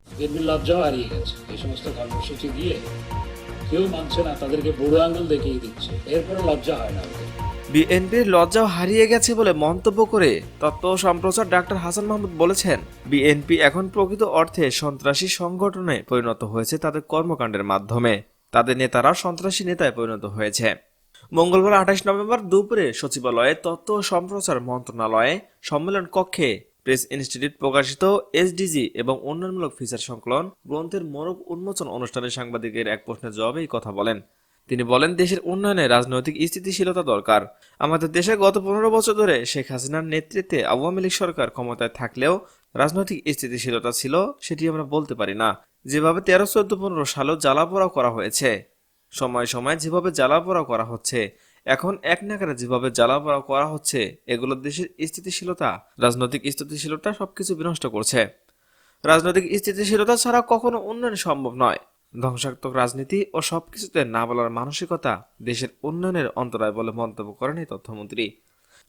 বিএনপির লজ্জাও হারিয়ে গেছে। এই সমস্ত কর্মসূচি দিয়ে কেউ মানছে না, তাদেরকে বুড়ো আঙুল দেখিয়ে দিচ্ছে, এরপরে লজ্জা হয় না ওদের। বিএনপির লজ্জাও হারিয়ে গেছে বলে মন্তব্য করে তথ্য ও সম্প্রচার ডাক্তার হাসান মাহমুদ বলেছেন, বিএনপি এখন প্রকৃত অর্থে সন্ত্রাসী সংগঠনে পরিণত হয়েছে তাদের কর্মকাণ্ডের মাধ্যমে। তাদের নেতারা সন্ত্রাসী নেতায় পরিণত হয়েছে। মঙ্গলবার 28 নভেম্বর দুপুরে সচিবালয়ে তথ্য ও সম্প্রচার মন্ত্রণালয়ে সম্মেলন কক্ষে প্রেস ইনস্টিটিউট প্রকাশিত এসডিজি এবং উন্নয়নমূলক ফিচার সংকলন গ্রন্থের মোড়ক উন্মোচন অনুষ্ঠানে সাংবাদিকের এক প্রশ্নের জবাবে এই কথা বলেন। তিনি বলেন, দেশের উন্নয়নে রাজনৈতিক স্থিতিশীলতা দরকার। আমাদের দেশে গত 15 বছর ধরে শেখ হাসিনার নেতৃত্বে আওয়ামী লীগ সরকার ক্ষমতায় থাকলেও রাজনৈতিক স্থিতিশীলতা ছিল সেটি আমরা বলতে পারি না। যেভাবে 13, 14, 15 সালেও জ্বালাপোড়াও করা হয়েছে, সময় সময় যেভাবে জ্বালাপোড়া করা হচ্ছে, এখন এক নাগারে যেভাবে জ্বালাপোড়া করা হচ্ছে, এগুলো দেশের স্থিতিশীলতা, রাজনৈতিক স্থিতিশীলতা সবকিছু বিনষ্ট করছে। রাজনৈতিক স্থিতিশীলতা ছাড়া কখনো উন্নয়ন সম্ভব নয়। ধ্বংসাত্মক রাজনীতি ও সবকিছুতে না বলার মানসিকতা দেশের উন্নয়নের অন্তরায় বলে মন্তব্য করেন এই তথ্যমন্ত্রী।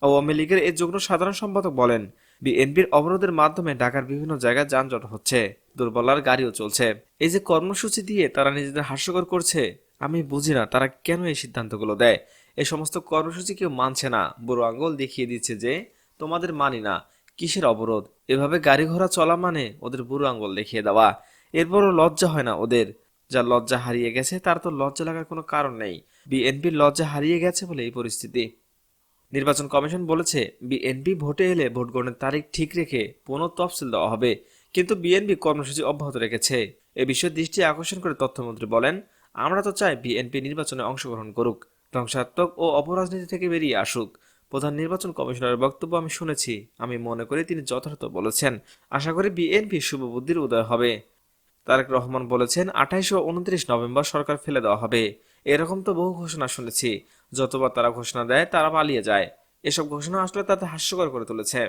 আওয়ামী লীগের এই যুগ্ম সাধারণ সম্পাদক বলেন, বিএনপির অবরোধের মাধ্যমে ঢাকার বিভিন্ন জায়গায় যানজট হচ্ছে, দুর্বলার গাড়িও চলছে। এই যে কর্মসূচি দিয়ে তারা নিজেদের হাস্যকর করছে, আমি বুঝি না তারা কেন এই সিদ্ধান্তগুলো দেয়। এই সমস্ত কর্মসূচি কেউ মানছে না, বুড়ো আঙ্গুল দেখিয়ে দিচ্ছে যে তোমাদের মানি না। কিসের অবরোধ? এভাবে গাড়ি ঘোড়া চলা মানে ওদের বুড়ো আঙ্গুল দেখিয়ে দেওয়া। এরপরও লজ্জা হয় না ওদের? যার লজ্জা হারিয়ে গেছে তার তো লজ্জা লাগার কোনো কারণ নেই। বিএনপির লজ্জা হারিয়ে গেছে বলে এই পরিস্থিতি। নির্বাচন কমিশন বলেছে, বিএনপি ভোটে এলে ভোট গ্রহণের তারিখ ঠিক রেখে পুনঃ তফসিল দেওয়া হবে, কিন্তু বিএনপি কর্মসূচি অব্যাহত রেখেছে। এ বিষয়ে দৃষ্টি আকর্ষণ করে তথ্যমন্ত্রী বলেন, আমরা তো চাই বিএনপি নির্বাচনে অংশগ্রহণ করুক, ধ্বংসাত্মক ও অপরাজনীতি থেকে বেরিয়ে আসুক। প্রধান নির্বাচন কমিশনারের বক্তব্য আমি শুনেছি, আমি মনে করি তিনি যথার্থ বলেছেন। আশা করি বিএনপি শুভবুদ্ধির উদয় হবে। তারেক রহমান বলেছেন, 28 ও 29 নভেম্বর সরকার ফেলে দেওয়া হবে। এরকম তো বহু ঘোষণা শুনেছি, যতবার তারা ঘোষণা দেয় তারা পালিয়ে যায়। এসব ঘোষণা আসলে তাতে হাস্যকর করে তুলেছে।